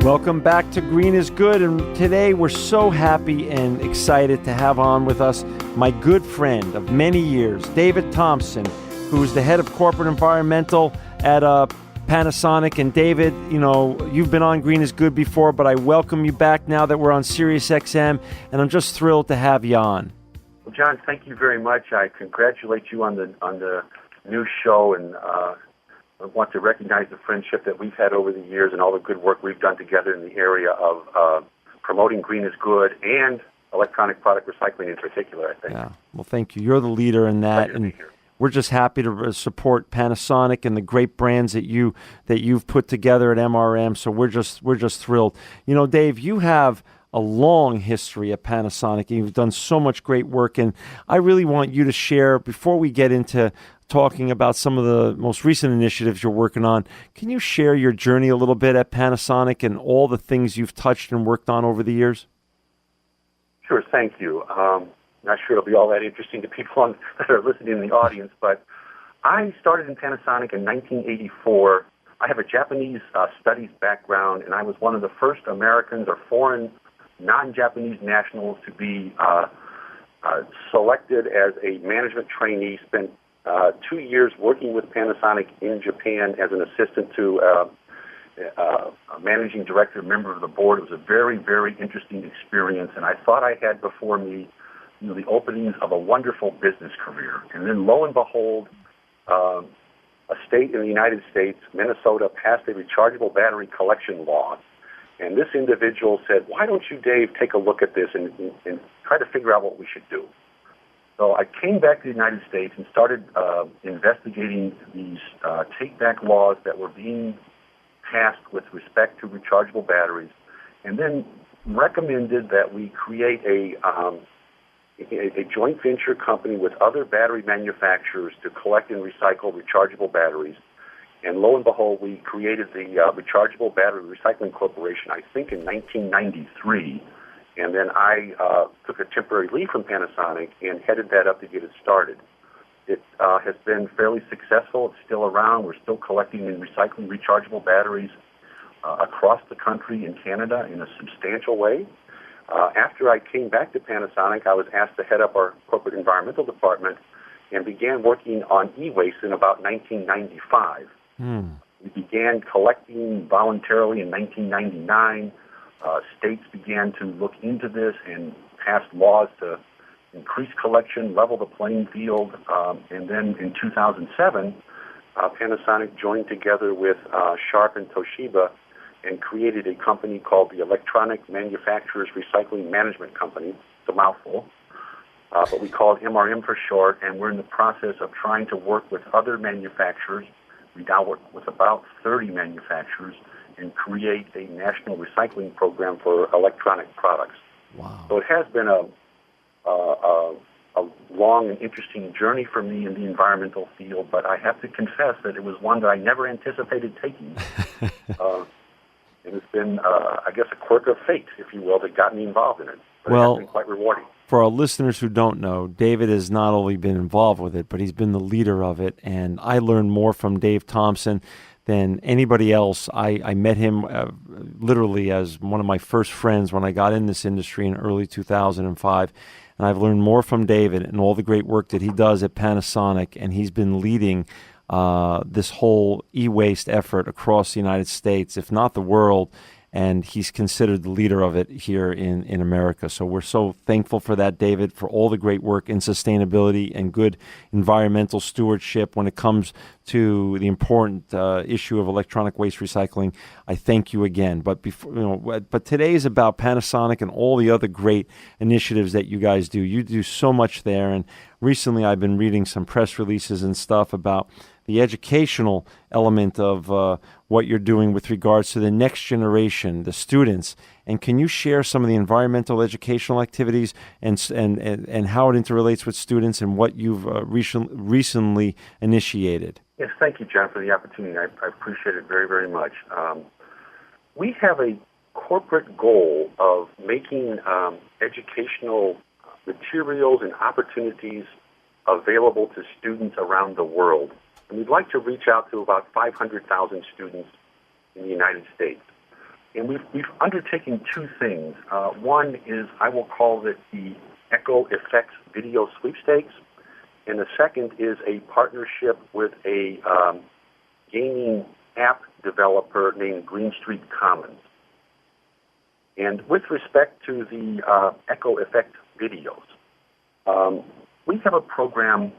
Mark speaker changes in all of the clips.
Speaker 1: Welcome back to Green is Good, and today we're so happy and excited to have on with us my good friend of many years, David Thompson, who is the head of corporate environmental at Panasonic. And David, you know, you've been on Green is Good before, but I welcome you back now that we're on Sirius XM, and I'm just thrilled to have you on.
Speaker 2: Well, John, thank you very much. I congratulate you on the new show, and I want to recognize the friendship that we've had over the years and all the good work we've done together in the area of promoting Green is Good and electronic product recycling in particular, I think.
Speaker 1: Yeah. Well, thank you. You're the leader in that, and we're just happy to support Panasonic and the great brands that you've put together at MRM. So we're just thrilled. You know, Dave, you have a long history at Panasonic, and you've done so much great work, and I really want you to share, before we get into talking about some of the most recent initiatives you're working on, can you share your journey a little bit at Panasonic and all the things you've touched and worked on over the years?
Speaker 2: Sure, thank you. Not sure it'll be all that interesting to people that are listening in the audience, but I started in Panasonic in 1984. I have a Japanese studies background, and I was one of the first Americans or foreign non-Japanese nationals to be selected as a management trainee. Spent 2 years working with Panasonic in Japan as an assistant to a managing director, member of the board. It was a very, very interesting experience, and I thought I had before me, you know, the openings of a wonderful business career. And then, lo and behold, a state in the United States, Minnesota, passed a rechargeable battery collection law. And this individual said, "Why don't you, Dave, take a look at this and try to figure out what we should do?" So I came back to the United States and started investigating these take-back laws that were being passed with respect to rechargeable batteries, and then recommended that we create a joint venture company with other battery manufacturers to collect and recycle rechargeable batteries. And lo and behold, we created the Rechargeable Battery Recycling Corporation, I think in 1993. And then I took a temporary leave from Panasonic and headed that up to get it started. It has been fairly successful. It's still around. We're still collecting and recycling rechargeable batteries across the country in Canada in a substantial way. After I came back to Panasonic, I was asked to head up our corporate environmental department and began working on e-waste in about 1995. We began collecting voluntarily in 1999. States began to look into this and passed laws to increase collection, level the playing field, and then in 2007, Panasonic joined together with Sharp and Toshiba and created a company called the Electronic Manufacturers Recycling Management Company. It's a mouthful, but we call it MRM for short, and we're in the process of trying to work with other manufacturers. We now work with about 30 manufacturers and create a national recycling program for electronic products.
Speaker 1: Wow.
Speaker 2: So it has been a long and interesting journey for me in the environmental field, but I have to confess that it was one that I never anticipated taking. And it's been, I guess, a quirk of fate, if you will, that got me involved in it. But it has been quite rewarding.
Speaker 1: For our listeners who don't know, David has not only been involved with it, but he's been the leader of it. And I learned more from Dave Thompson than anybody else. I met him literally as one of my first friends when I got in this industry in early 2005. And I've learned more from David and all the great work that he does at Panasonic. And he's been leading this whole e-waste effort across the United States, if not the world. And he's considered the leader of it here in America. So we're so thankful for that, David, for all the great work in sustainability and good environmental stewardship when it comes to the important issue of electronic waste recycling. I thank you again. But but today is about Panasonic and all the other great initiatives that you guys do. You do so much there. And recently I've been reading some press releases and stuff about the educational element of what you're doing with regards to the next generation, the students. And can you share some of the environmental educational activities and how it interrelates with students and what you've recently initiated?
Speaker 2: Yes, thank you, John, for the opportunity. I appreciate it very, very much. We have a corporate goal of making educational materials and opportunities available to students around the world. And we'd like to reach out to about 500,000 students in the United States. And we've undertaken two things. One is I will call it the Echo Effects Video Sweepstakes, and the second is a partnership with a gaming app developer named Green Street Commons. And with respect to the Echo Effect videos, we have a program.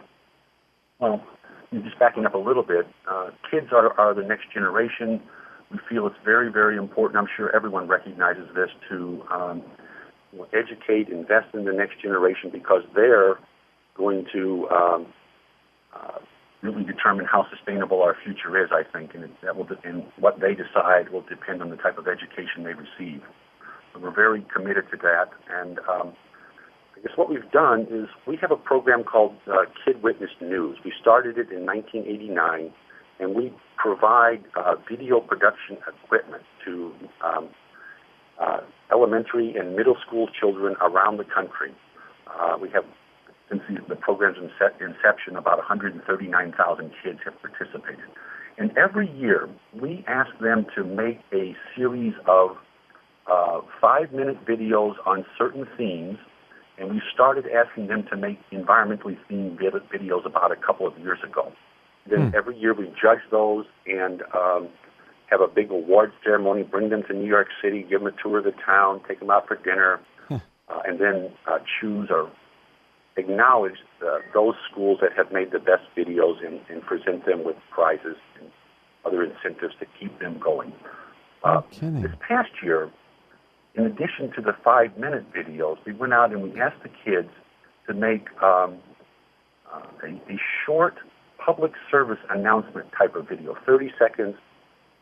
Speaker 2: Well, just backing up a little bit, kids are the next generation. We feel it's very, very important. I'm sure everyone recognizes this to educate, invest in the next generation because they're going to really determine how sustainable our future is, I think, and what they decide will depend on the type of education they receive. So we're very committed to that, and I guess what we've done is we have a program called Kid Witness News. We started it in 1989, and we provide video production equipment to elementary and middle school children around the country. We have, since the program's inception, about 139,000 kids have participated. And every year, we ask them to make a series of 5-minute videos on certain themes, and we started asking them to make environmentally themed videos about a couple of years ago. Then every year we judge those and have a big awards ceremony, bring them to New York City, give them a tour of the town, take them out for dinner, and then choose or acknowledge those schools that have made the best videos and present them with prizes and other incentives to keep them going. This past year, in addition to the 5-minute videos, we went out and we asked the kids to make a short public service announcement type of video, 30 seconds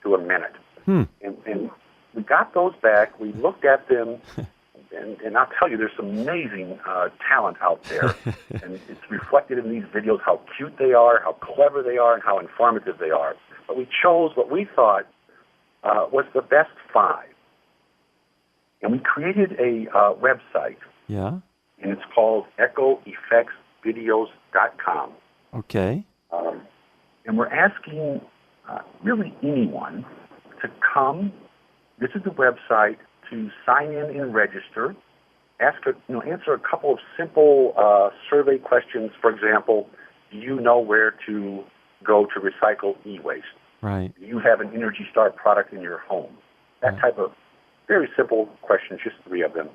Speaker 2: to a minute. And we got those back. We looked at them, and I'll tell you, there's some amazing talent out there. And it's reflected in these videos how cute they are, how clever they are, and how informative they are. But we chose what we thought was the best 5. And we created a website.
Speaker 1: Yeah.
Speaker 2: And it's called echoeffectsvideos.com.
Speaker 1: Okay.
Speaker 2: And we're asking really anyone to come, visit the website, to sign in and register, answer a couple of simple survey questions. For example, do you know where to go to recycle e-waste?
Speaker 1: Right.
Speaker 2: Do you have an Energy Star product in your home? That type of very simple questions, just 3 of them.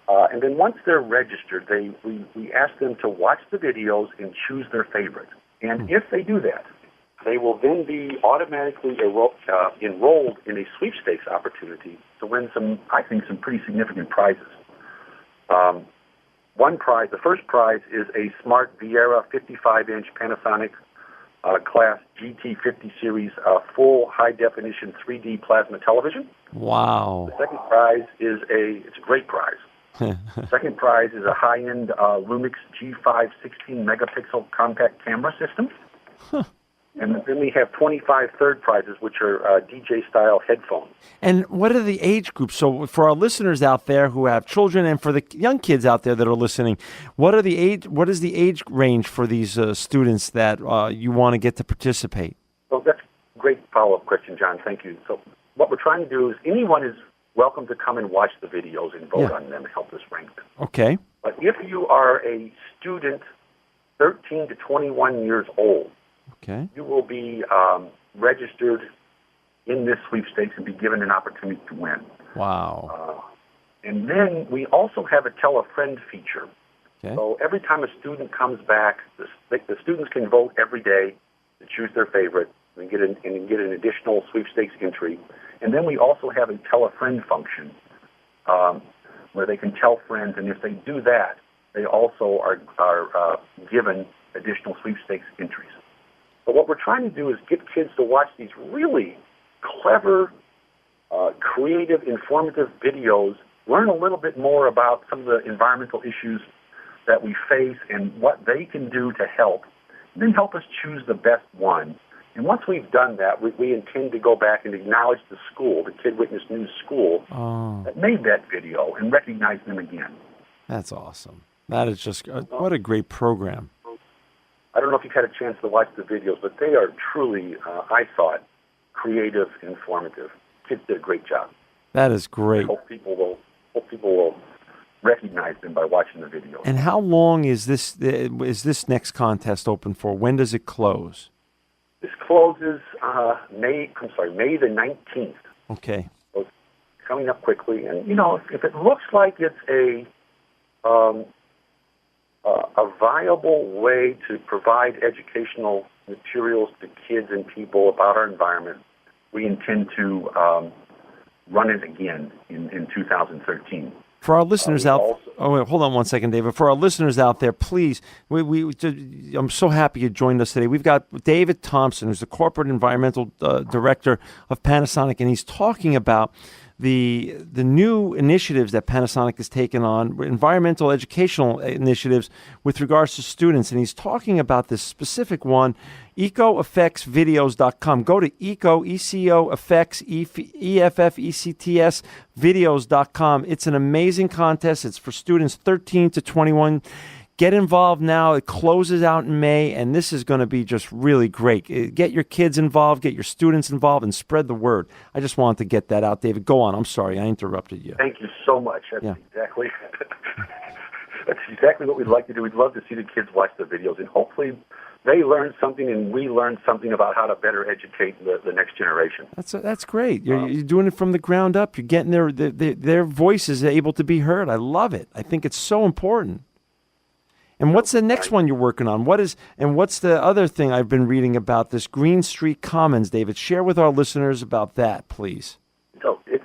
Speaker 2: And then once they're registered, we ask them to watch the videos and choose their favorite. And if they do that, they will then be automatically enrolled in a sweepstakes opportunity to win some pretty significant prizes. One prize, the first prize, is a smart Viera 55-inch Panasonic class GT50 series full high-definition 3D plasma television.
Speaker 1: Wow.
Speaker 2: The second prize is it's a great prize. The second prize is a high-end Lumix G5 16-megapixel compact camera system. And then we have 25 third prizes, which are DJ-style headphones.
Speaker 1: And what are the age groups? So for our listeners out there who have children, and for the young kids out there that are listening, what is the age range for these students that you want to get to participate?
Speaker 2: Well, that's a great follow-up question, John. Thank you. So what we're trying to do is anyone is welcome to come and watch the videos and vote on them and help us rank them.
Speaker 1: Okay.
Speaker 2: But if you are a student 13 to 21 years old,
Speaker 1: okay,
Speaker 2: you will be registered in this sweepstakes and be given an opportunity to win.
Speaker 1: Wow.
Speaker 2: And then we also have a Tell a Friend feature.
Speaker 1: Okay.
Speaker 2: So every time a student comes back, the students can vote every day to choose their favorite and get an additional sweepstakes entry. And then we also have a Tell a Friend function where they can tell friends, and if they do that, they also are given additional sweepstakes entries. But what we're trying to do is get kids to watch these really clever, creative, informative videos, learn a little bit more about some of the environmental issues that we face and what they can do to help, and then help us choose the best one. And once we've done that, we intend to go back and acknowledge the school, the Kid Witness News School, that made that video, and recognize them again.
Speaker 1: That's awesome. That is just, what a great program.
Speaker 2: I don't know if you've had a chance to watch the videos, but they are truly, I thought, creative, informative. Kids did a great job.
Speaker 1: That is
Speaker 2: I
Speaker 1: great.
Speaker 2: hope people will recognize them by watching the video.
Speaker 1: And how long is this next contest open for? When does it close?
Speaker 2: This closes May the 19th.
Speaker 1: Okay.
Speaker 2: So it's coming up quickly. And, if it looks like it's a viable way to provide educational materials to kids and people about our environment, we intend to run it again in 2013.
Speaker 1: For our listeners hold on one second, David. For our listeners out there, please, I'm so happy you joined us today. We've got David Thompson, who's the corporate environmental director of Panasonic, and he's talking about the new initiatives that Panasonic has taken on, environmental educational initiatives with regards to students. And he's talking about this specific one, EcoEffectsVideos.com. Go to EFFECTS videos.com. It's an amazing contest. It's for students 13 to 21. Get involved now. It closes out in May, and this is going to be just really great. Get your kids involved, get your students involved, and spread the word. I just wanted to get that out, David. Go on. I'm sorry. I interrupted you.
Speaker 2: Thank you so much. That's exactly what we'd like to do. We'd love to see the kids watch the videos, and hopefully they learn something and we learn something about how to better educate the next generation.
Speaker 1: That's great. You're doing it from the ground up. You're getting their voices able to be heard. I love it. I think it's so important. And what's the next one you're working on? What's the other thing I've been reading about, this Green Street Commons, David? Share with our listeners about that, please.
Speaker 2: So it's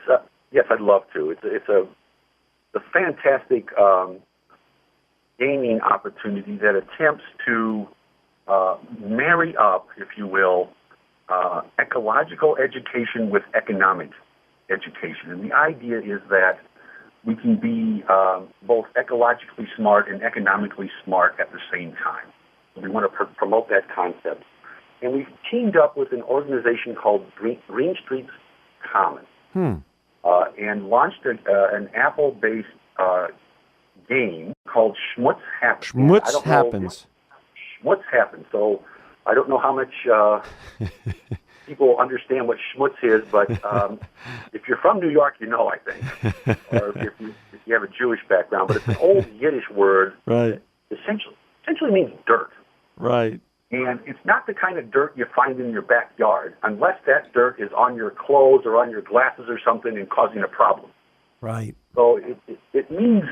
Speaker 2: yes, I'd love to. It's a fantastic gaming opportunity that attempts to marry up, if you will, ecological education with economic education. And the idea is that we can be both ecologically smart and economically smart at the same time. So we want to promote that concept. And we've teamed up with an organization called Green Street Commons and launched an Apple-based game called Schmutz Happens.
Speaker 1: Schmutz Happens.
Speaker 2: Schmutz Happens. So I don't know how much people understand what schmutz is, but if you're from New York, you know, I think, or if you have a Jewish background. But it's an old Yiddish word
Speaker 1: right.
Speaker 2: that essentially means dirt.
Speaker 1: Right.
Speaker 2: And it's not the kind of dirt you find in your backyard, unless that dirt is on your clothes or on your glasses or something and causing a problem.
Speaker 1: Right.
Speaker 2: So it means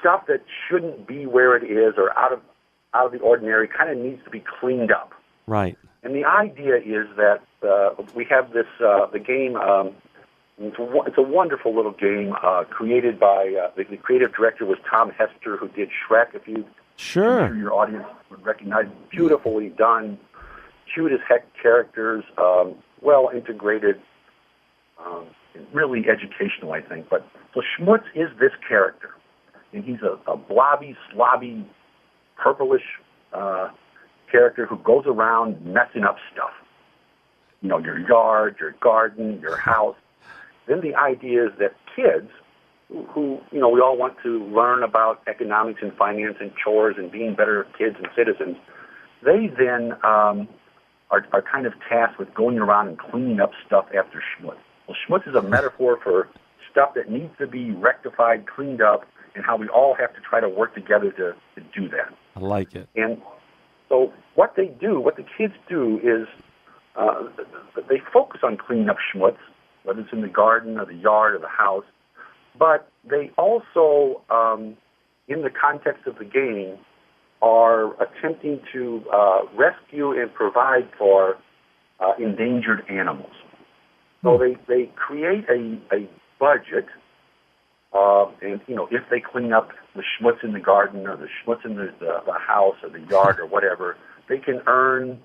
Speaker 2: stuff that shouldn't be where it is or out of the ordinary, kind of needs to be cleaned up.
Speaker 1: Right.
Speaker 2: And the idea is that we have this the game. It's a wonderful little game created by the creative director was Tom Hester, who did Shrek. If you
Speaker 1: sure,
Speaker 2: I'm sure your audience would recognize, beautifully done, cute as heck characters, well integrated, really educational, I think. But so Schmutz is this character, and he's a blobby, slobby, purplish character who goes around messing up stuff. You know, your yard, your garden, your house. Then the idea is that kids who, you know, we all want to learn about economics and finance and chores and being better kids and citizens, they then are kind of tasked with going around and cleaning up stuff after schmutz. Well, schmutz is a metaphor for stuff that needs to be rectified, cleaned up, and how we all have to try to work together to do that.
Speaker 1: I like it.
Speaker 2: And so what the kids do is they focus on cleaning up schmutz, whether it's in the garden or the yard or the house, but they also, in the context of the game, are attempting to rescue and provide for endangered animals. So they create a budget, and, you know, if they clean up the schmutz in the garden or the schmutz in the house or the yard or whatever, they can earn,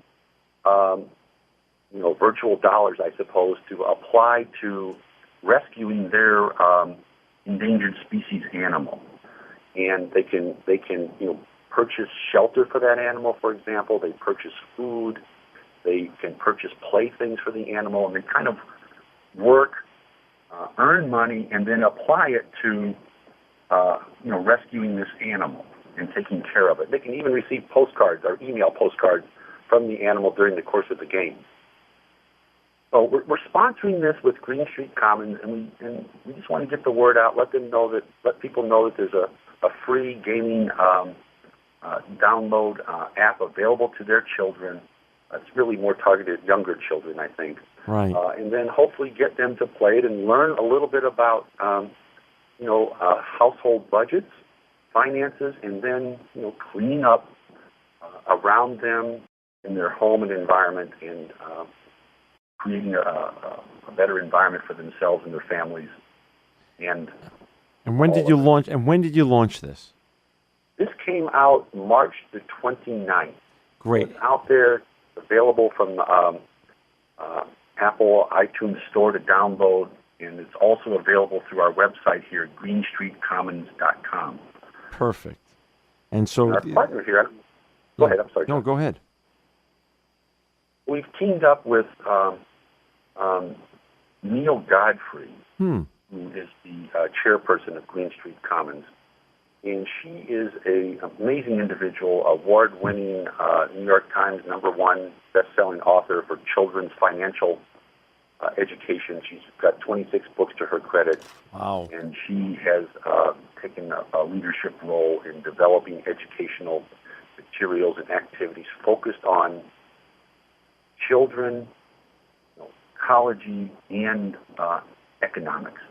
Speaker 2: you know, virtual dollars, I suppose, to apply to rescuing their endangered species animal. And they can you know, purchase shelter for that animal, for example. They purchase food. They can purchase playthings for the animal, and they kind of work, earn money, and then apply it to, you know, rescuing this animal and taking care of it. They can even receive postcards or email postcards from the animal during the course of the game. So we're sponsoring this with Green Street Commons, and we just want to get the word out. Let people know that there's a free gaming download app available to their children. It's really more targeted at younger children, I think.
Speaker 1: Right.
Speaker 2: And then hopefully get them to play it and learn a little bit about household budgets, finances, and then cleaning up around them in their home and environment, and creating a better environment for themselves and their families. And
Speaker 1: when did you launch? And when did you launch this?
Speaker 2: This came out March the 29th.
Speaker 1: Great.
Speaker 2: It's out there, available from Apple iTunes Store to download, and it's also available through our website here at GreenStreetCommons.com.
Speaker 1: Perfect. And so
Speaker 2: our partner here. Go ahead. I'm sorry.
Speaker 1: No, go ahead.
Speaker 2: We've teamed up with Neil Godfrey, who is the chairperson of Green Street Commons. And she is an amazing individual, award-winning New York Times #1 best-selling author for children's financial education. She's got 26 books to her credit.
Speaker 1: Wow. And
Speaker 2: she has taken a leadership role in developing educational materials and activities focused on children, ecology, and economics.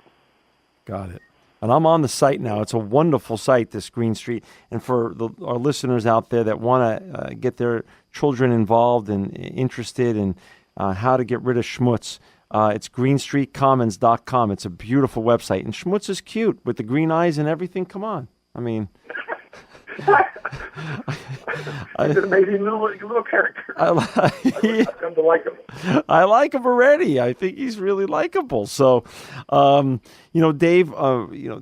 Speaker 1: Got it. And I'm on the site now. It's a wonderful site, this Green Street. And for our listeners out there that want to get their children involved and interested in how to get rid of schmutz, it's greenstreetcommons.com. It's a beautiful website. And schmutz is cute with the green eyes and everything. Come on. I mean...
Speaker 2: He's an amazing little character. I've come to like him.
Speaker 1: I like him already. I think he's really likable. So, Dave,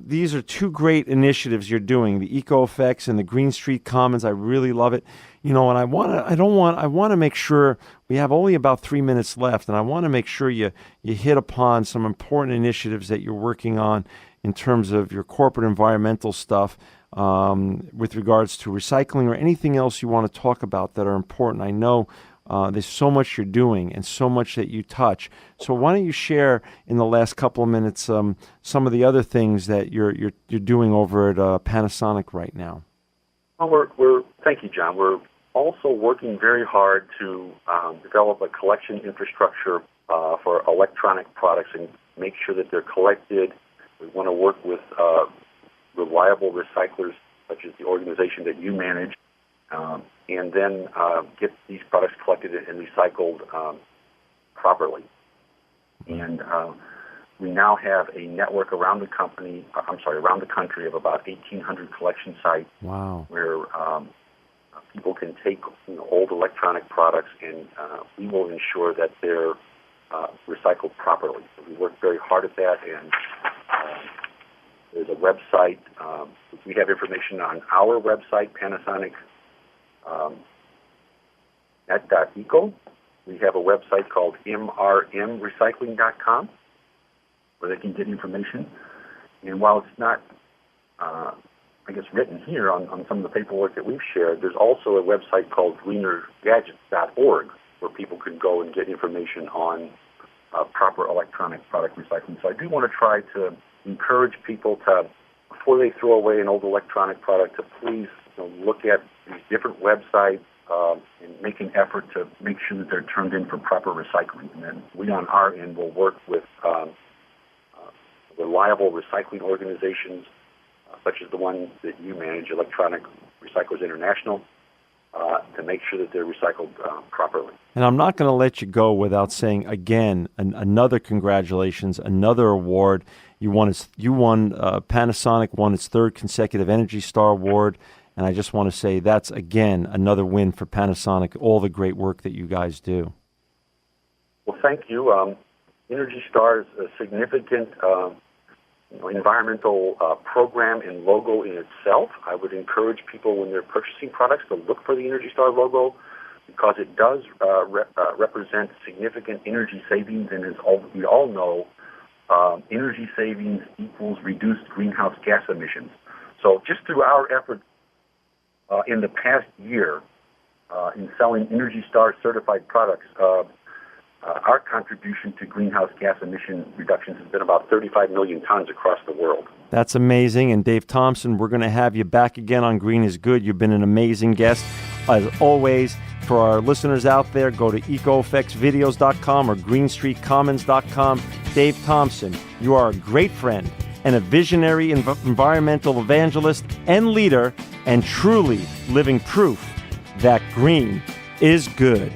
Speaker 1: these are two great initiatives you're doing: the Eco Effects and the Green Street Commons. I really love it. And I want to make sure we have only about 3 minutes left, and I want to make sure you hit upon some important initiatives that you're working on in terms of your corporate environmental stuff. With regards to recycling or anything else you want to talk about that are important. I know there's so much you're doing and so much that you touch. So why don't you share in the last couple of minutes some of the other things that you're doing over at Panasonic right now?
Speaker 2: Well, thank you, John. We're also working very hard to develop a collection infrastructure for electronic products and make sure that they're collected. We want to work with reliable recyclers, such as the organization that you manage, and then get these products collected and recycled properly. And we now have a network around the country of about 1,800 collection sites.
Speaker 1: Wow.
Speaker 2: Where people can take old electronic products, and we will ensure that they're recycled properly. So we work very hard at that, and there's a website. We have information on our website, Panasonic net.eco. We have a website called mrmrecycling.com where they can get information. And while it's not, written here on some of the paperwork that we've shared, there's also a website called greenergadgets.org where people can go and get information on proper electronic product recycling. So I do want to try to encourage people to, before they throw away an old electronic product, to please look at these different websites and make an effort to make sure that they're turned in for proper recycling. And then we on our end will work with reliable recycling organizations such as the one that you manage, Electronic Recyclers International, to make sure that they're recycled properly.
Speaker 1: And I'm not going to let you go without saying again another congratulations, another award. Panasonic won its third consecutive Energy Star Award, and I just want to say that's again another win for Panasonic. All the great work that you guys do.
Speaker 2: Well, thank you. Energy Star is a significant environmental program and logo in itself. I would encourage people when they're purchasing products to look for the Energy Star logo because it does represent significant energy savings, and as we all know, energy savings equals reduced greenhouse gas emissions. So just through our efforts in the past year in selling Energy Star certified products, our contribution to greenhouse gas emission reductions has been about 35 million tons across the world.
Speaker 1: That's amazing. And Dave Thompson, we're going to have you back again on Green is Good. You've been an amazing guest. As always, for our listeners out there, go to ecoeffectsvideos.com or greenstreetcommons.com. Dave Thompson, you are a great friend and a visionary environmental evangelist and leader, and truly living proof that green is good.